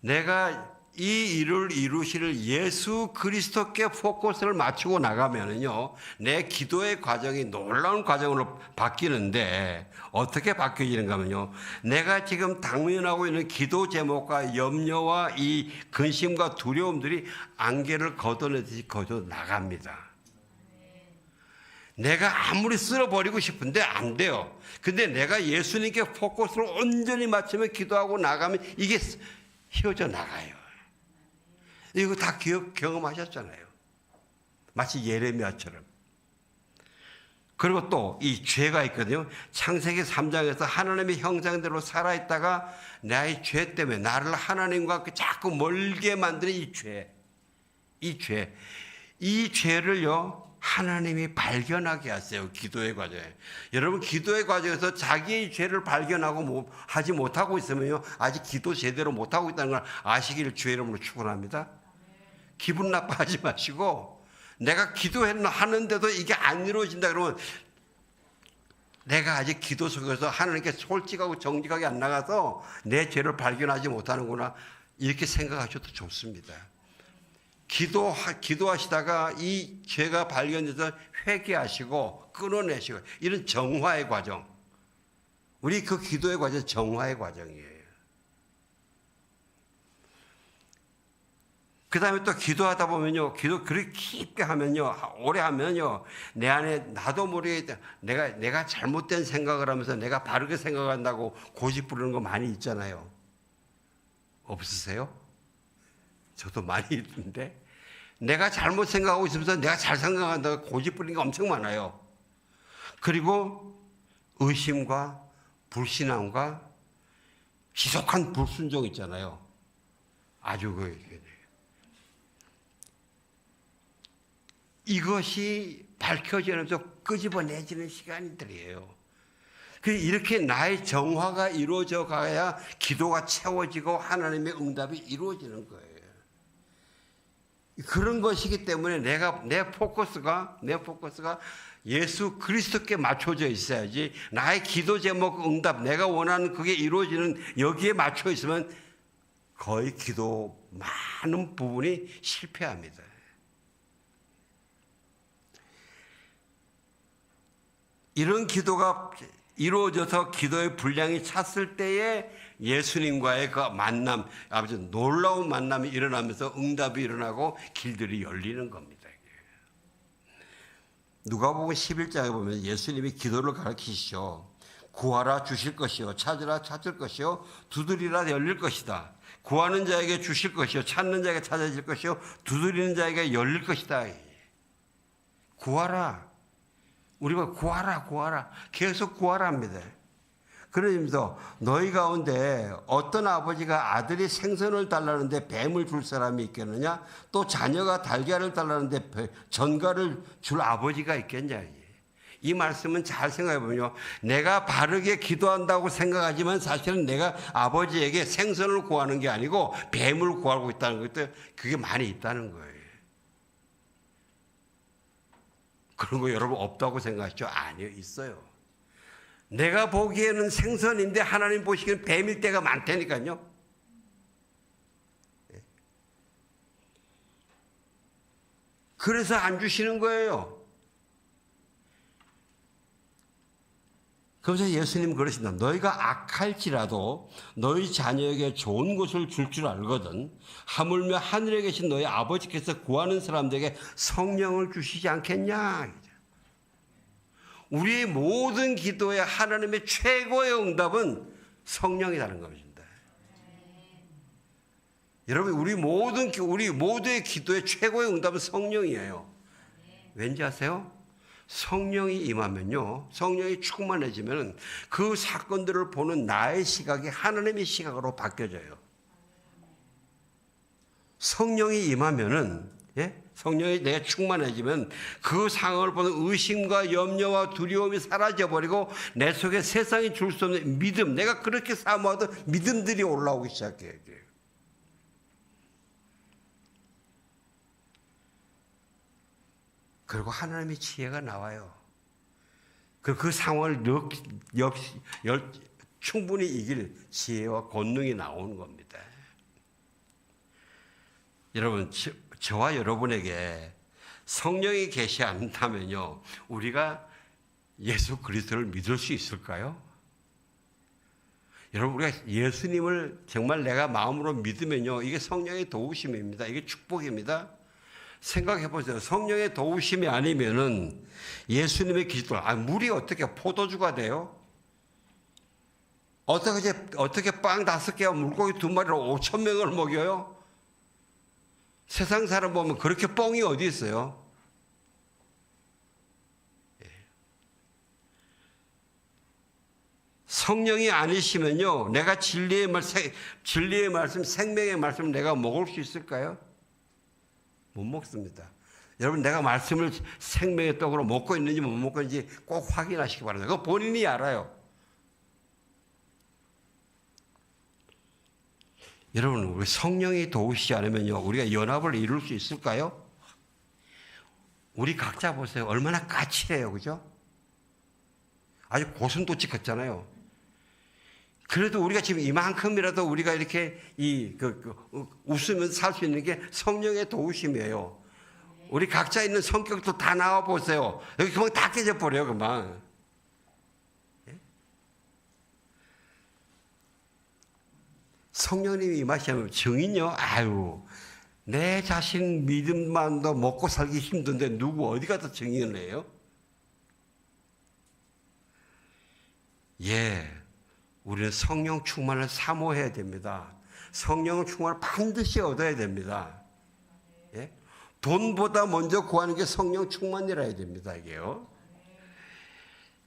내가 이 일을 이루실 예수 그리스도께 포커스를 맞추고 나가면은요, 내 기도의 과정이 놀라운 과정으로 바뀌는데, 어떻게 바뀌어지는가 하면요, 내가 지금 당면하고 있는 기도 제목과 염려와 이 근심과 두려움들이 안개를 걷어내듯이 걷어 나갑니다. 내가 아무리 쓸어버리고 싶은데 안 돼요. 근데 내가 예수님께 포커스를 온전히 맞추며 기도하고 나가면 이게 휘어져 나가요. 이거 다 경험하셨잖아요. 마치 예레미야처럼. 그리고 또 이 죄가 있거든요. 창세기 3장에서 하나님의 형상대로 살아있다가 나의 죄 때문에 나를 하나님과 자꾸 멀게 만드는 이 죄를요, 하나님이 발견하게 하세요. 기도의 과정에. 여러분, 기도의 과정에서 자기의 죄를 발견하고 하지 못하고 있으면요, 아직 기도 제대로 못하고 있다는 걸 아시기를 주의 이름으로 축원합니다. 기분 나빠하지 마시고, 내가 기도하는데도 이게 안 이루어진다 그러면 내가 아직 기도 속에서 하나님께 솔직하고 정직하게 안 나가서 내 죄를 발견하지 못하는구나, 이렇게 생각하셔도 좋습니다. 기도하시다가 이 죄가 발견돼서 회개하시고 끊어내시고, 이런 정화의 과정, 우리 그 기도의 과정은 정화의 과정이에요. 그 다음에 또 기도하다 보면요, 기도 그렇게 깊게 하면요, 오래 하면요, 내 안에 나도 모르게 내가 잘못된 생각을 하면서 내가 바르게 생각한다고 고집 부르는 거 많이 있잖아요. 없으세요? 저도 많이 있는데, 내가 잘못 생각하고 있으면서 내가 잘 생각한다고 고집 부리는 게 엄청 많아요. 그리고 의심과 불신앙과 지속한 불순종 있잖아요. 아주 이것이 밝혀지면서 끄집어내지는 시간들이에요. 이렇게 나의 정화가 이루어져 가야 기도가 채워지고 하나님의 응답이 이루어지는 거예요. 그런 것이기 때문에 내 포커스가 예수 그리스도께 맞춰져 있어야지, 나의 기도 제목 응답, 내가 원하는 그게 이루어지는 여기에 맞춰 있으면 거의 기도 많은 부분이 실패합니다. 이런 기도가 이루어져서 기도의 분량이 찼을 때에 예수님과의 그 만남, 아주 놀라운 만남이 일어나면서 응답이 일어나고 길들이 열리는 겁니다. 누가복음 11장에 보면 예수님이 기도를 가르치시죠. 구하라 주실 것이요, 찾으라 찾을 것이요, 두드리라 열릴 것이다. 구하는 자에게 주실 것이요, 찾는 자에게 찾아질 것이요, 두드리는 자에게 열릴 것이다. 구하라. 우리가 구하라 계속 구하랍니다. 그러면서 너희 가운데 어떤 아버지가 아들이 생선을 달라는데 뱀을 줄 사람이 있겠느냐? 또 자녀가 달걀을 달라는데 전갈을 줄 아버지가 있겠냐? 이 말씀은 잘 생각해 보면요, 내가 바르게 기도한다고 생각하지만 사실은 내가 아버지에게 생선을 구하는 게 아니고 뱀을 구하고 있다는 것도 그게 많이 있다는 거예요. 그런 거 여러분 없다고 생각하시죠? 아니요, 있어요. 내가 보기에는 생선인데 하나님 보시기에는 뱀일 때가 많다니까요. 그래서 안 주시는 거예요. 그래서 예수님 그러신다. 너희가 악할지라도 너희 자녀에게 좋은 것을 줄 줄 알거든 하물며 하늘에 계신 너희 아버지께서 구하는 사람들에게 성령을 주시지 않겠냐. 우리의 모든 기도에 하나님의 최고의 응답은 성령이라는 것입니다. 여러분, 우리 모두의 기도의 최고의 응답은 성령이에요. 왠지 아세요? 성령이 임하면요, 성령이 충만해지면 그 사건들을 보는 나의 시각이 하나님의 시각으로 바뀌어져요. 성령이 임하면은, 성령이 내가 충만해지면 그 상황을 보는 의심과 염려와 두려움이 사라져버리고 내 속에 세상이 줄 수 없는 믿음, 내가 그렇게 사모하던 믿음들이 올라오기 시작해요. 그리고 하나님의 지혜가 나와요. 그 상황을 충분히 이길 지혜와 권능이 나오는 겁니다. 여러분, 저와 여러분에게 성령이 계시 않다면요, 우리가 예수 그리스도를 믿을 수 있을까요? 여러분, 우리가 예수님을 정말 내가 마음으로 믿으면요, 이게 성령의 도우심입니다. 이게 축복입니다. 생각해 보세요. 성령의 도우심이 아니면은 예수님의 기도, 물이 어떻게 포도주가 돼요? 어떻게 빵 5개와 물고기 2마리로 5,000명을 먹여요? 세상 사람 보면 그렇게 뻥이 어디 있어요? 성령이 아니시면요, 내가 진리의 말씀, 생명의 말씀을 내가 먹을 수 있을까요? 못 먹습니다. 여러분, 내가 말씀을 생명의 떡으로 먹고 있는지 못 먹고 있는지 꼭 확인하시기 바랍니다. 그거 본인이 알아요. 여러분, 우리 성령이 도우시지 않으면요, 우리가 연합을 이룰 수 있을까요? 우리 각자 보세요. 얼마나 까칠해요. 그죠? 아주 고슴도치 같잖아요. 그래도 우리가 지금 이만큼이라도 우리가 이렇게 웃으면서 살 수 있는 게 성령의 도우심이에요. 우리 각자 있는 성격도 다 나와 보세요. 여기 금방 다 깨져버려요, 금방. 성령님이 임하시면 증인요, 내 자신 믿음만도 먹고 살기 힘든데 누구 어디 가서 증인을 해요? 우리는 성령 충만을 사모해야 됩니다. 성령 충만을 반드시 얻어야 됩니다. 돈보다 먼저 구하는 게 성령 충만이라 해야 됩니다. 이게요.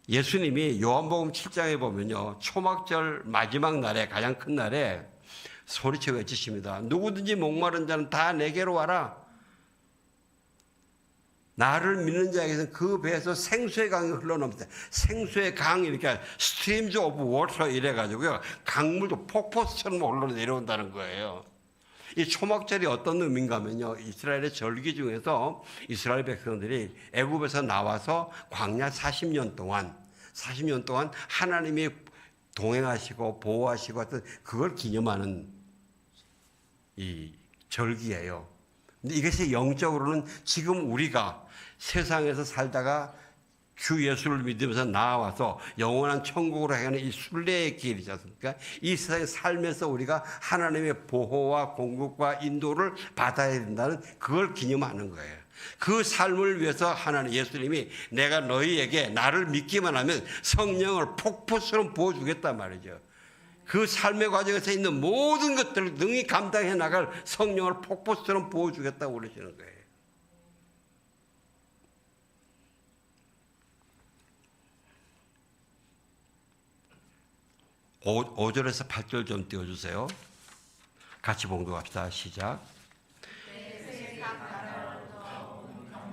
예수님이 요한복음 7장에 보면요, 초막절 마지막 날에, 가장 큰 날에 소리쳐 외치십니다. 누구든지 목마른 자는 다 내게로 와라. 나를 믿는 자에게서는 그 배에서 생수의 강이 흘러넘습니다. 생수의 강, 이렇게 streams of water 이래가지고요, 강물도 폭포수처럼 흘러내려온다는 거예요. 이 초막절이 어떤 의미인가 하면요, 이스라엘의 절기 중에서 이스라엘 백성들이 애굽에서 나와서 광야 40년 동안 하나님이 동행하시고 보호하시고 하여튼 그걸 기념하는 이 절기예요. 근데 이것이 영적으로는 지금 우리가 세상에서 살다가 주 예수를 믿으면서 나와서 영원한 천국으로 향하는 이 순례의 길이지 않습니까? 이 세상의 삶에서 우리가 하나님의 보호와 공급과 인도를 받아야 된다는 그걸 기념하는 거예요. 그 삶을 위해서 하나님 예수님이 내가 너희에게 나를 믿기만 하면 성령을 폭포처럼 부어주겠단 말이죠. 그 삶의 과정에서 있는 모든 것들을 능히 감당해 나갈 성령을 폭포처럼 부어주겠다고 그러시는 거예요. 5절에서 8절 좀 띄워주세요. 같이 봉독합시다. 시작.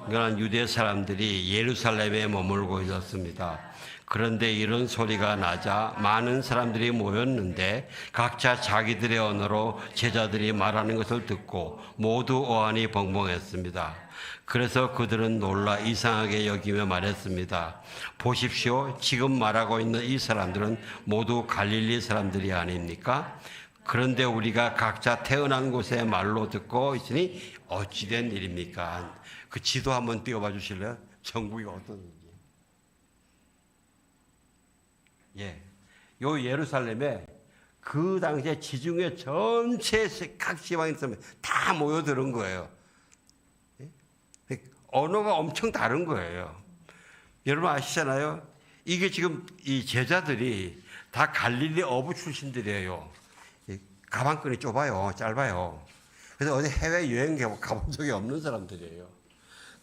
그러나 유대 사람들이 예루살렘에 머물고 있었습니다. 그런데 이런 소리가 나자 많은 사람들이 모였는데 각자 자기들의 언어로 제자들이 말하는 것을 듣고 모두 어안이 벙벙했습니다. 그래서 그들은 놀라 이상하게 여기며 말했습니다. 보십시오. 지금 말하고 있는 이 사람들은 모두 갈릴리 사람들이 아닙니까? 그런데 우리가 각자 태어난 곳의 말로 듣고 있으니 어찌된 일입니까? 그 지도 한번 띄워봐 주실래요? 전국이 어떤지. 예, 요 예루살렘에 그 당시에 지중해 전체 각 지방에서 다 모여드는 거예요. 언어가 엄청 다른 거예요. 여러분 아시잖아요. 이게 지금 이 제자들이 다 갈릴리 어부 출신들이에요. 가방끈이 좁아요, 짧아요. 그래서 어디 해외 여행 가본 적이 없는 사람들이에요.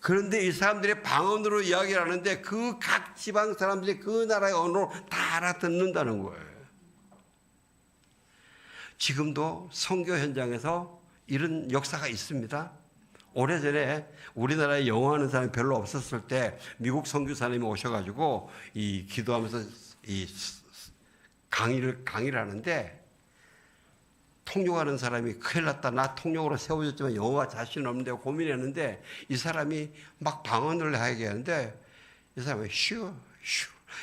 그런데 이 사람들이 방언으로 이야기를 하는데 그 각 지방 사람들이 그 나라의 언어로 다 알아듣는다는 거예요. 지금도 선교 현장에서 이런 역사가 있습니다. 오래전에 우리나라에 영어하는 사람이 별로 없었을 때 미국 선교사님이 오셔가지고 이 기도하면서 이 강의를 하는데 통역하는 사람이 큰일 났다. 나 통역으로 세워졌지만 영어가 자신 없는데 고민했는데 이 사람이 막 방언을 하게 하는데 이 사람이 슈.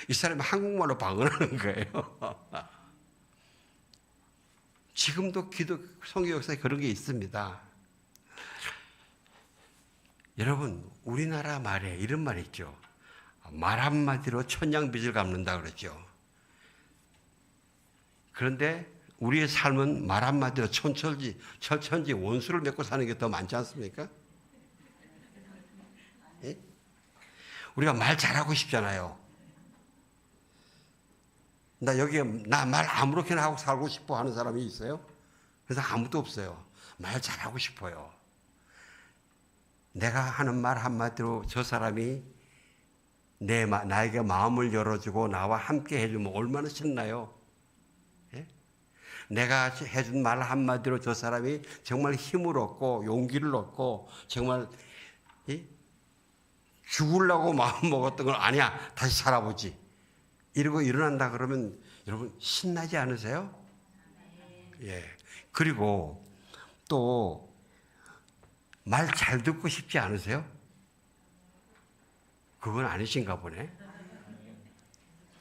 이 사람이 한국말로 방언하는 거예요. 지금도 기도 선교 역사에 그런 게 있습니다. 여러분 우리나라 말에 이런 말이 있죠. 말 한마디로 천냥빚을 갚는다 그러죠. 그런데 우리의 삶은 말 한마디로 철천지 원수를 맺고 사는 게 더 많지 않습니까? 예? 우리가 말 잘하고 싶잖아요. 나 말 아무렇게나 하고 살고 싶어 하는 사람이 있어요? 그래서 아무도 없어요. 말 잘하고 싶어요. 내가 하는 말 한마디로 저 사람이 나에게 마음을 열어주고 나와 함께 해주면 얼마나 신나요? 예? 내가 해준 말 한마디로 저 사람이 정말 힘을 얻고 용기를 얻고 정말 죽으려고 마음 먹었던 걸 아니야 다시 살아보지 이러고 일어난다 그러면 여러분 신나지 않으세요? 예. 그리고 또 말 잘 듣고 싶지 않으세요? 그건 아니신가 보네.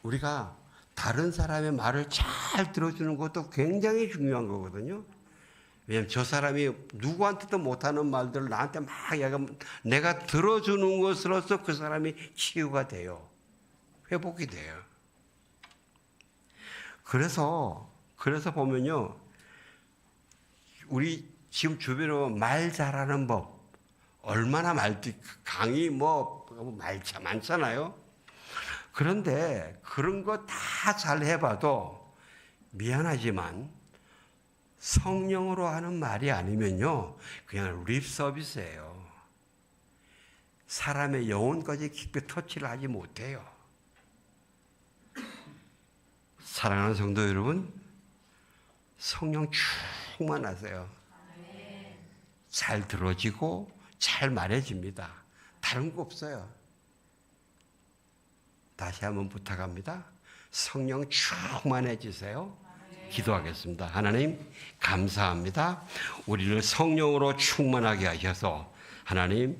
우리가 다른 사람의 말을 잘 들어주는 것도 굉장히 중요한 거거든요. 왜냐하면 저 사람이 누구한테도 못하는 말들을 나한테 막 이야기하면 내가 들어주는 것으로서 그 사람이 치유가 돼요. 회복이 돼요. 그래서 보면요. 우리 지금 주변으로 말 잘하는 법, 얼마나 강의 말 참 많잖아요. 그런데 그런 거 다 잘 해봐도 미안하지만 성령으로 하는 말이 아니면요. 그냥 립 서비스예요. 사람의 영혼까지 깊게 터치를 하지 못해요. 사랑하는 성도 여러분, 성령 충만하세요. 잘 들어지고 잘 말해집니다. 다른 거 없어요. 다시 한번 부탁합니다. 성령 충만해지세요. 기도하겠습니다. 하나님 감사합니다. 우리를 성령으로 충만하게 하셔서 하나님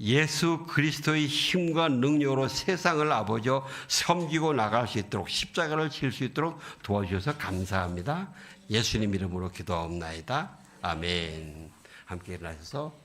예수 그리스도의 힘과 능력으로 세상을 아버지여 섬기고 나갈 수 있도록 십자가를 질 수 있도록 도와주셔서 감사합니다. 예수님 이름으로 기도하옵나이다. 아멘. 함께 일어나셔서